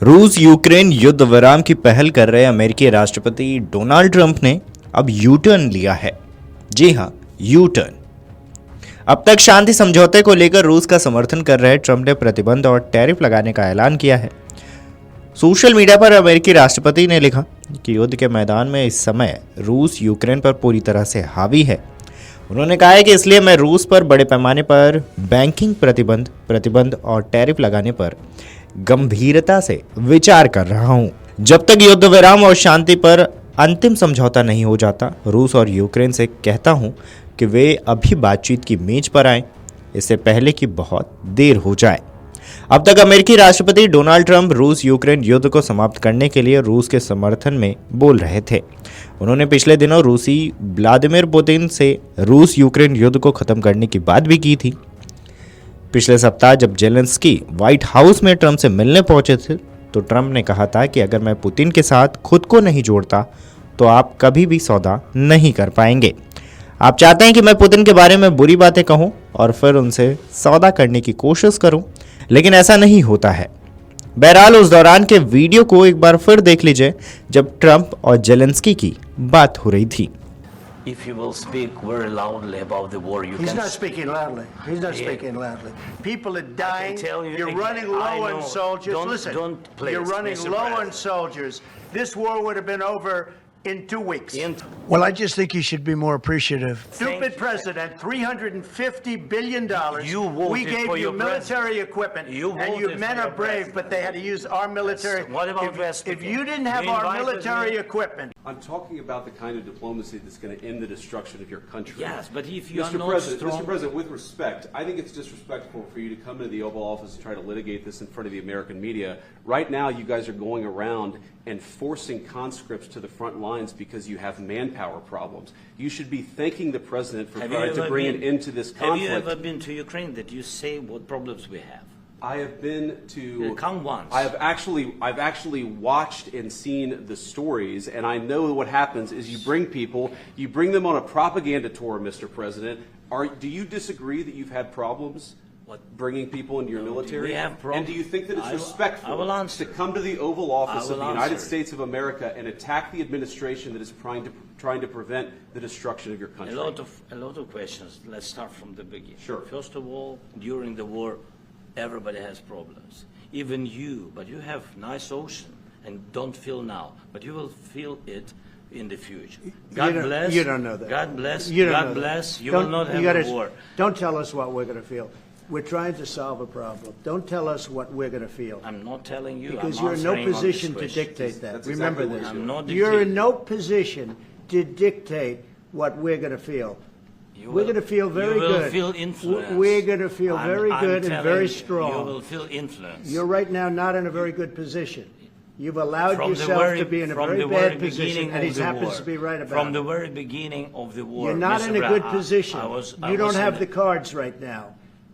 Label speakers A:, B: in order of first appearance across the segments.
A: रूस यूक्रेन युद्ध विराम की पहल कर रहे अमेरिकी राष्ट्रपति डोनाल्ड ट्रंप ने अब यू टर्न लिया है। जी हां, यू टर्न। अब तक शांति समझौते को लेकर रूस का समर्थन कर रहे ट्रंप ने प्रतिबंध और टैरिफ लगाने का ऐलान किया है। सोशल मीडिया पर अमेरिकी राष्ट्रपति ने लिखा कि युद्ध के मैदान में इस समय रूस यूक्रेन पर पूरी तरह से हावी है। उन्होंने कहा है कि इसलिए मैं रूस पर बड़े पैमाने पर बैंकिंग प्रतिबंध और टैरिफ लगाने पर गंभीरता से विचार कर रहा हूं। जब तक युद्ध विराम और शांति पर अंतिम समझौता नहीं हो जाता, रूस और यूक्रेन से कहता हूं कि वे अभी बातचीत की मेज पर आएं, इससे पहले कि बहुत देर हो जाए। अब तक अमेरिकी राष्ट्रपति डोनाल्ड ट्रंप रूस यूक्रेन युद्ध को समाप्त करने के लिए रूस के समर्थन में बोल रहे थे। उन्होंने पिछले दिनों रूसी व्लादिमीर पुतिन से रूस यूक्रेन युद्ध को खत्म करने की बात भी की थी। पिछले सप्ताह जब जेलेंस्की व्हाइट हाउस में ट्रंप से मिलने पहुंचे थे, तो ट्रंप ने कहा था कि अगर मैं पुतिन के साथ खुद को नहीं जोड़ता तो आप कभी भी सौदा नहीं कर पाएंगे। आप चाहते हैं कि मैं पुतिन के बारे में बुरी बातें कहूं और फिर उनसे सौदा करने की कोशिश करूं, लेकिन ऐसा नहीं होता है। बहरहाल उस दौरान के वीडियो को एक बार फिर देख लीजिए जब ट्रंप और जेलेंस्की की बात हो रही थी।
B: If you will speak very loudly about the war, you
C: He's
B: can.
C: not speaking loudly. He's not
B: Yeah.
C: speaking loudly. People are dying.
B: tell you
C: You're
B: again,
C: running
B: I
C: low on
B: know.
C: soldiers.
B: Don't-
C: Listen,
B: don't, please,
C: you're running
B: Mr.
C: low on
B: President.
C: soldiers. This war would have been over in 2 weeks.
B: In-
C: Well, I just think you should be more appreciative.
B: Thank
C: Stupid
B: you.
C: president, $350 billion.
B: You voted
C: we gave
B: for
C: you
B: your
C: military equipment.
B: You
C: and your
B: voted
C: men
B: for
C: are
B: your
C: brave,
B: president.
C: but they had to use our military.
B: Yes. What about West
C: If
B: again?
C: you didn't have
B: You
C: our
B: invited
C: military
B: me.
C: equipment,
D: I'm talking about the kind of diplomacy that's going to end the destruction of your country.
B: Yes, but if you are
D: Mr.
B: not
D: President,
B: strong-
D: Mr. President, with respect, I think it's disrespectful for you to come into the Oval Office and try to litigate this in front of the American media. Right now, you guys are going around and forcing conscripts to the front lines because you have manpower problems. You should be thanking the president for
B: Have you
D: trying to
B: ever
D: bring
B: been-
D: an end to this
B: Have you
D: conflict.
B: ever been to Ukraine that you say what problems we have?
D: I have been to.
B: Come once.
D: I've actually watched and seen the stories, and I know what happens is you bring people, you bring them on a propaganda tour, Mr. President. Do you disagree that you've had problems
B: What?
D: bringing people into your military?
B: we have problems.
D: And do you think that it's
B: I will
D: respectful
B: answer.
D: to come to the Oval Office
B: I
D: of
B: will
D: the United
B: answer.
D: States of America and attack the administration that is trying to prevent the destruction of your country?
B: A lot of questions. Let's start from the beginning.
D: Sure.
B: First of all, during the war, everybody has problems. Even you, but you have nice ocean and don't feel now, but you will feel it in the future. God bless.
C: You don't know that.
B: God bless.
C: You don't
B: God
C: know that.
B: bless. You
C: Don't-
B: will not
C: you
B: have
C: gotta-
B: a war.
C: Don't tell us what we're going to feel. We're trying to solve a problem. Don't tell us what we're going to feel.
B: I'm not telling you.
C: Because
B: I'm
C: you're in no
B: answering on this
C: position to
B: question.
C: dictate that.
D: That's
C: Remember
D: exactly what
C: this.
B: I'm not
C: You're in
B: dictating.
C: no position to dictate what we're going to feel.
B: You
C: We're
B: will-
C: going to feel very
B: you will
C: good.
B: feel influence.
C: We're going to feel very
B: I'm
C: good and
B: telling
C: very
B: you,
C: strong.
B: You will feel influence.
C: You're right now not in a very good position. You've allowed
B: From the
C: yourself
B: very-
C: to be in a
B: from
C: very
B: the
C: bad
B: very
C: position,
B: beginning
C: and
B: of
C: he
B: the
C: happens
B: war.
C: to be right about
B: From
C: it.
B: the very beginning of the war.
C: You're not
B: Mr.
C: in a
B: Brown,
C: good position.
B: I was
C: You don't have
B: in
C: the cards right now.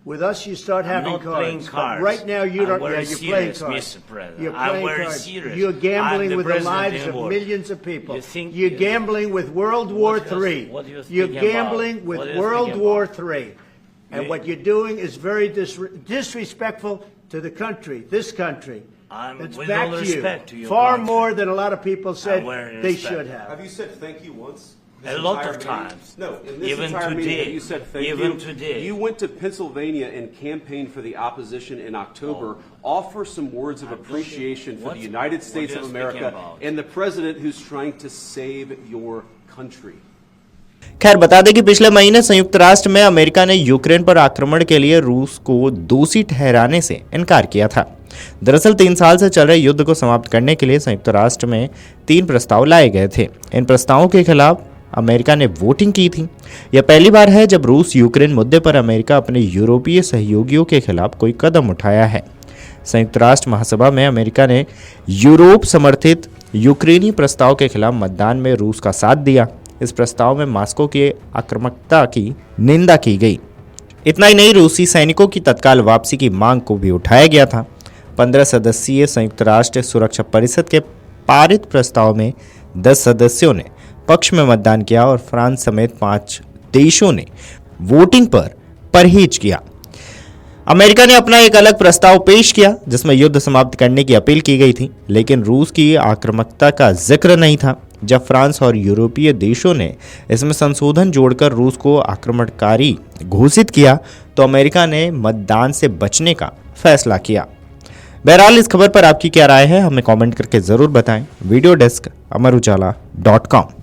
C: With us, you start
B: I'm
C: having
B: not playing
C: cards.
B: cards.
C: But right now, you
B: I'm
C: don't.
B: very
C: Yeah, you're playing
B: serious,
C: cards.
B: Mr. President.
C: You're
B: I'm
C: playing
B: very
C: cards.
B: serious.
C: You're gambling
B: I'm the
C: with the
B: president
C: lives
B: in
C: of
B: war.
C: millions of people.
B: You think-
C: You're gambling with World War
B: What you-
C: III.
B: what you
C: You're
B: speaking
C: gambling
B: about?
C: with
B: What you
C: World
B: speaking
C: War
B: about?
C: III. And
B: You-
C: what you're doing is very disrespectful to the country, this country.
B: I'm-
C: It's
B: with
C: back
B: all
C: to
B: respect
C: you.
B: to your
C: Far
B: country.
C: more than a lot of people said
B: I'm very
C: they
B: respect.
C: should have.
D: Have you said thank you once? This
B: A lot
D: entire
B: of
D: meeting?
B: times.
D: No, in this
B: Even
D: entire
B: today.
D: meeting, have you said thank
B: Even
D: you?
B: today.
D: You went to Pennsylvania and campaigned for the opposition in October. Offer some words of appreciation for
B: What-
D: the United
B: what
D: States
B: you're
D: of
B: speaking
D: America
B: about?
D: and the president who's trying to save your country.
A: खैर बता दें कि पिछले महीने संयुक्त राष्ट्र में America ने यूक्रेन पर आक्रमण के लिए रूस को दोषी ठहराने से इनकार किया था। दरअसल 3 साल से चल रहे युद्ध को समाप्त करने के लिए संयुक्त राष्ट्र में 3 प्रस्ताव लाए गए थे। इन प्रस्तावों के खिलाफ अमेरिका ने वोटिंग की थी। यह पहली बार है जब रूस यूक्रेन मुद्दे पर अमेरिका अपने यूरोपीय सहयोगियों के खिलाफ कोई कदम उठाया है। संयुक्त राष्ट्र महासभा में अमेरिका ने यूरोप समर्थित यूक्रेनी प्रस्ताव के खिलाफ मतदान में रूस का साथ दिया। इस प्रस्ताव में मॉस्को की आक्रामकता की निंदा की गई। इतना ही नहीं, रूसी सैनिकों की तत्काल वापसी की मांग को भी उठाया गया था। 15 सदस्यीय संयुक्त राष्ट्र सुरक्षा परिषद के पारित प्रस्ताव में 10 सदस्यों ने पक्ष में मतदान किया और फ्रांस समेत 5 देशों ने वोटिंग पर परहेज किया। अमेरिका ने अपना एक अलग प्रस्ताव पेश किया जिसमें युद्ध समाप्त करने की अपील की गई थी, लेकिन रूस की आक्रामकता का जिक्र नहीं था। जब फ्रांस और यूरोपीय देशों ने इसमें संशोधन जोड़कर रूस को आक्रमणकारी घोषित किया तो अमेरिका ने मतदान से बचने का फैसला किया। बहरहाल इस खबर पर आपकी क्या राय है, हमें कमेंट करके जरूर बताएं। Video desk amarujala.com।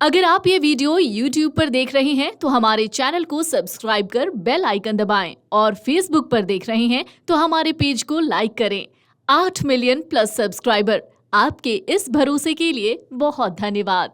E: अगर आप ये वीडियो YouTube पर देख रहे हैं तो हमारे चैनल को सब्सक्राइब कर बेल आइकन दबाएं और Facebook पर देख रहे हैं तो हमारे पेज को लाइक करें। 8 मिलियन प्लस सब्सक्राइबर, आपके इस भरोसे के लिए बहुत धन्यवाद।